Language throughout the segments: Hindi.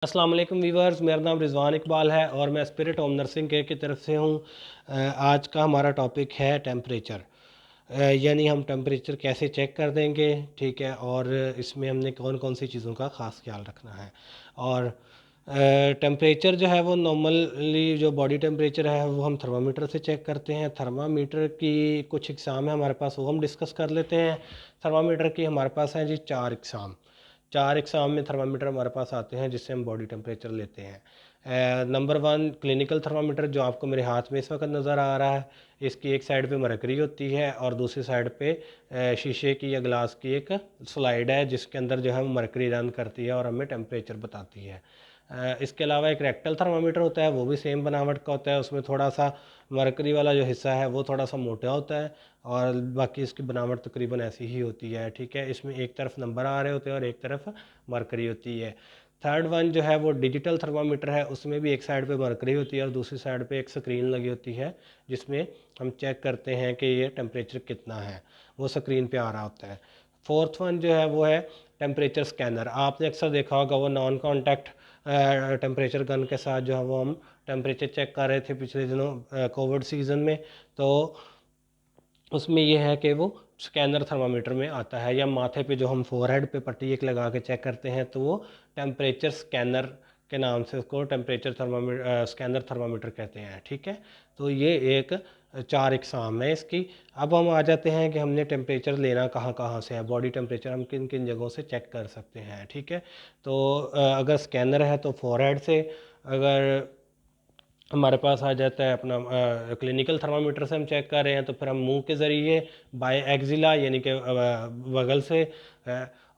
अस्सलाम वालेकुम वीवर्स, मेरा नाम रिजवान इकबाल है और मैं स्पिरिट होम नर्सिंग केयर की तरफ से हूँ। आज का हमारा टॉपिक है टेम्परेचर, यानी हम टेम्परेचर कैसे चेक कर देंगे, ठीक है। और इसमें हमने कौन कौन सी चीज़ों का ख़ास ख्याल रखना है। और टेम्परेचर जो है वो नॉर्मली जो बॉडी टेम्परेचर है वो हम थर्मामीटर से चेक करते हैं। थर्मामीटर की कुछ इकसाम है हमारे पास, वो हम डिस्कस कर लेते हैं। थर्मामीटर की हमारे पास हैं जी 4 इकसाम में थर्मामीटर हमारे पास आते हैं जिससे हम बॉडी टेम्परेचर लेते हैं। नंबर 1 क्लिनिकल थर्मामीटर, जो आपको मेरे हाथ में इस वक्त नज़र आ रहा है। इसकी एक साइड पे मरकरी होती है और दूसरी साइड पे शीशे की या ग्लास की एक स्लाइड है जिसके अंदर जो है वो मरकरी रन करती है और हमें टेम्परेचर बताती है। इसके अलावा एक रेक्टल थर्मामीटर होता है, वो भी सेम बनावट का होता है। उसमें थोड़ा सा मरकरी वाला जो हिस्सा है वो थोड़ा सा मोटा होता है और बाकी इसकी बनावट तकरीबन ऐसी ही होती है, ठीक है। इसमें एक तरफ नंबर आ रहे होते हैं और एक तरफ मरकरी होती है। थर्ड वन जो है वो डिजिटल थर्मामीटर है, उसमें भी एक साइड पे मरकरी होती है और दूसरी साइड पे एक स्क्रीन लगी होती है जिसमें हम चेक करते हैं कि ये टेम्परेचर कितना है, वो स्क्रीन पे आ रहा होता है। फोर्थ वन जो है वो है टेम्परेचर स्कैनर। आपने अक्सर देखा होगा वो नॉन कॉन्टैक्ट टेम्परेचर गन के साथ जो है वो हम टेम्परेचर चेक कर रहे थे पिछले दिनों कोविड सीज़न में। तो उसमें ये है कि वो स्कैनर थर्मामीटर में आता है, या माथे पे जो हम फोरहेड पे पट्टी एक लगा के चेक करते हैं तो वो टेम्परेचर स्कैनर के नाम से उसको टेम्परेचर थर्मामीटर स्कैनर थर्मामीटर कहते हैं, ठीक है। तो ये एक 4 इकसाम है इसकी। अब हम आ जाते हैं कि हमने टेम्परेचर लेना कहाँ कहाँ से है, बॉडी टेम्परेचर हम किन किन जगहों से चेक कर सकते हैं, ठीक है। तो अगर स्कैनर है तो फोरहेड से, अगर हमारे पास आ जाता है अपना क्लिनिकल थर्मामीटर से हम चेक कर रहे हैं तो फिर हम मुंह के ज़रिए बाय एक्जिला यानी कि बगल से,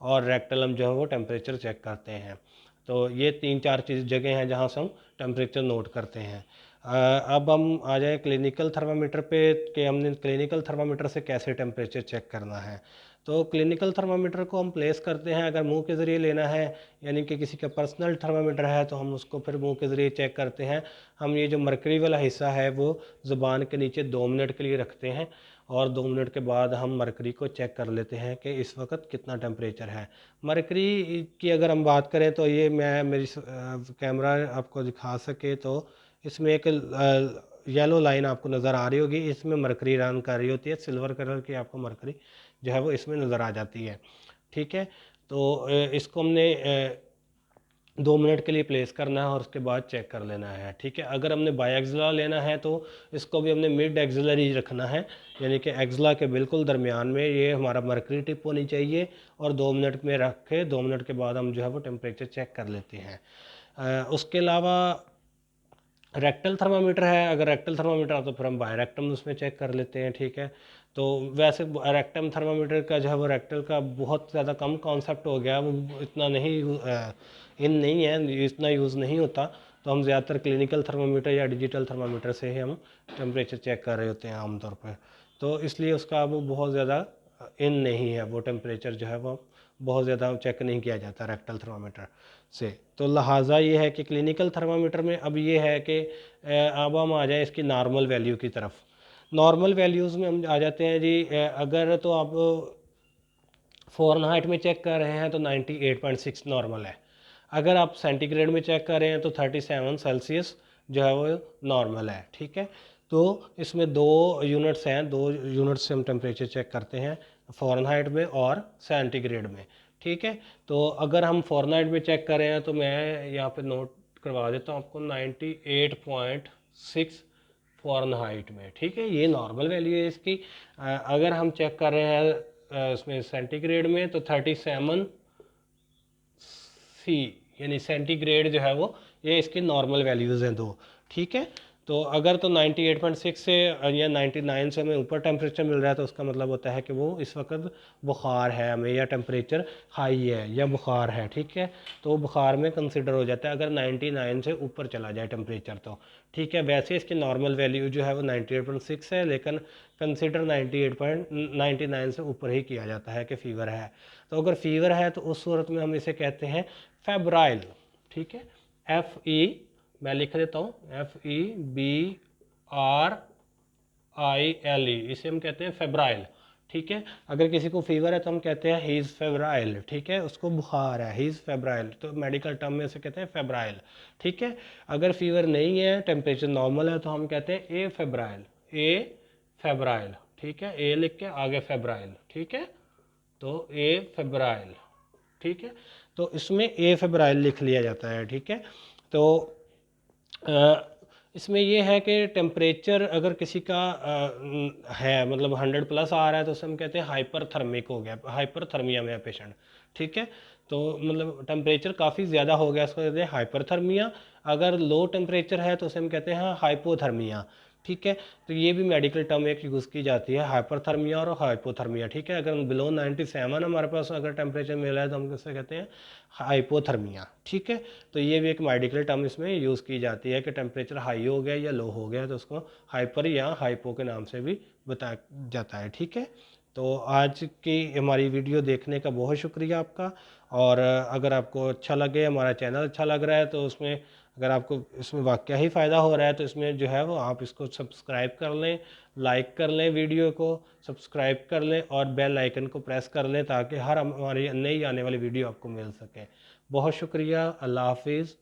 और रेक्टलम जो है वो टेम्परेचर चेक करते हैं। तो ये 3-4 चीज़ जगह हैं जहाँ से हम टेम्परेचर नोट करते हैं। अब हम आ जाए क्लिनिकल थर्मामीटर पे कि हमने क्लिनिकल थर्मामीटर से कैसे टेम्परेचर चेक करना है। तो क्लिनिकल थर्मामीटर को हम प्लेस करते हैं, अगर मुंह के ज़रिए लेना है यानी कि किसी का पर्सनल थर्मामीटर है तो हम उसको फिर मुंह के ज़रिए चेक करते हैं। हम ये जो मरकरी वाला हिस्सा है वो ज़ुबान के नीचे 2 मिनट के लिए रखते हैं और 2 मिनट के बाद हम मरकरी को चेक कर लेते हैं कि इस वक्त कितना टेम्परेचर है। मरकरी की अगर हम बात करें तो ये मैं मेरी कैमरा आपको दिखा सके तो इसमें एक येलो लाइन आपको नज़र आ रही होगी, इसमें मरकरी रन कर रही होती है, सिल्वर कलर की आपको मरकरी जो है वो इसमें नज़र आ जाती है, ठीक है। तो इसको हमने 2 मिनट के लिए प्लेस करना है और उसके बाद चेक कर लेना है, ठीक है। अगर हमने बाई एक्सला लेना है तो इसको भी हमने मिड एक्सलरी रखना है, यानी कि एक्सला के बिल्कुल दरमियान में ये हमारा मरकरी टिप होनी चाहिए और 2 मिनट में रख के 2 मिनट के बाद हम जो है वो टेम्परेचर चेक कर लेते हैं। उसके अलावा रेक्टल थर्मामीटर है, अगर रेक्टल थर्मामीटर तो फिर हम बायरेक्टम उसमें चेक कर लेते हैं, ठीक है। तो वैसे रेक्टम थर्मामीटर का जो है वो रेक्टल का बहुत ज़्यादा कम कॉन्सेप्ट हो गया, वो इतना नहीं इन नहीं है, इतना यूज़ नहीं होता। तो हम ज़्यादातर क्लिनिकल थर्मामीटर या डिजिटल थर्मामीटर से ही हम टेम्परेचर चेक कर रहे होते हैं आमतौर पर। तो इसलिए उसका वो बहुत ज़्यादा इन नहीं है, वो टेम्परेचर जो है वो बहुत ज़्यादा चेक नहीं किया जाता रेक्टल थर्मामीटर से। तो लिहाजा ये है कि क्लिनिकल थर्मामीटर में अब ये है कि अब हम आ जाएं इसकी नॉर्मल वैल्यू की तरफ। नॉर्मल वैल्यूज़ में हम आ जाते हैं जी, अगर तो आप फ़ारेनहाइट में चेक कर रहे हैं तो 98.6 नॉर्मल है। अगर आप सेंटीग्रेड में चेक कर रहे हैं तो 37 सेल्सियस जो है वो नॉर्मल है, ठीक है। तो इसमें 2 यूनिट्स हैं, 2 यूनिट्स से हम टेम्परेचर चेक करते हैं, फ़ारेनहाइट में और सेंटीग्रेड में, ठीक है। तो अगर हम फ़ारेनहाइट में चेक कर रहे हैं तो मैं यहाँ पे नोट करवा देता हूँ आपको 98.6 फ़ारेनहाइट में, ठीक है। ये नॉर्मल वैल्यू है इसकी। अगर हम चेक कर रहे हैं इसमें सेंटीग्रेड में तो 37 सी यानी सेंटीग्रेड जो है वो, ये इसकी नॉर्मल वैल्यूज़ हैं दो, ठीक है। तो अगर तो 98.6 से या 99 से हमें ऊपर टेम्परेचर मिल रहा है तो उसका मतलब होता है कि वो इस वक्त बुखार है हमें, या टेम्परेचर हाई है या बुखार है, ठीक है। तो बुखार में कंसिडर हो जाता है अगर 99 से ऊपर चला जाए टेम्परेचर तो, ठीक है। वैसे इसकी नॉर्मल वैल्यू जो है वो 98.6 है, लेकिन कंसिडर 98.99 से ऊपर ही किया जाता है कि फ़ीवर है। तो अगर फीवर है तो उस सूरत में हम इसे कहते हैं फेब्राइल, ठीक है। मैं लिख देता हूँ FEBRILE, इसे हम कहते हैं फेब्राइल, ठीक है। अगर किसी को फीवर है तो हम कहते हैं ही इज़ फेब्राइल, ठीक है, उसको बुखार है, ही इज़ फेब्राइल, तो मेडिकल टर्म में से कहते हैं फेब्राइल, ठीक है। अगर फीवर नहीं है, टेम्परेचर नॉर्मल है, तो हम कहते हैं ए फेब्राइल, ए फेब्राइल, ठीक है, ए लिख के आगे फेब्राइल, ठीक है, तो ए फेब्राइल, ठीक है। तो इसमें ए फेब्राइल लिख लिया जाता है, ठीक है। तो इसमें ये है कि टेम्परेचर अगर किसी का है, मतलब 100+ आ रहा है, तो उसे हम कहते हैं हाइपरथर्मिक हो गया, हाइपरथर्मिया में है पेशेंट, ठीक है। तो मतलब टेम्परेचर काफ़ी ज़्यादा हो गया, उसको कहते हैं हाइपरथर्मिया। अगर लो टेम्परेचर है तो उसे हम कहते हैं हाइपोथर्मिया, ठीक है। तो ये भी मेडिकल टर्म एक यूज़ की जाती है, हाइपरथर्मिया और हाइपोथर्मिया, ठीक है। अगर बिलो 97 हमारे पास अगर टेम्परेचर मिला है तो हम किसे कहते हैं हाइपोथर्मिया, ठीक है। तो ये भी एक मेडिकल टर्म इसमें यूज़ की जाती है कि टेम्परेचर हाई हो गया या लो हो गया तो उसको हाइपर या हाइपो के नाम से भी बताया जाता है, ठीक है। तो आज की हमारी वीडियो देखने का बहुत शुक्रिया आपका। और अगर आपको अच्छा लगे, हमारा चैनल अच्छा लग रहा है, तो उसमें अगर आपको इसमें वाकई ही फ़ायदा हो रहा है तो इसमें जो है वो आप इसको सब्सक्राइब कर लें, लाइक कर लें, वीडियो को सब्सक्राइब कर लें और बेल आइकन को प्रेस कर लें ताकि हर हमारी नई आने वाली वीडियो आपको मिल सके। बहुत शुक्रिया, अल्लाह हाफिज़।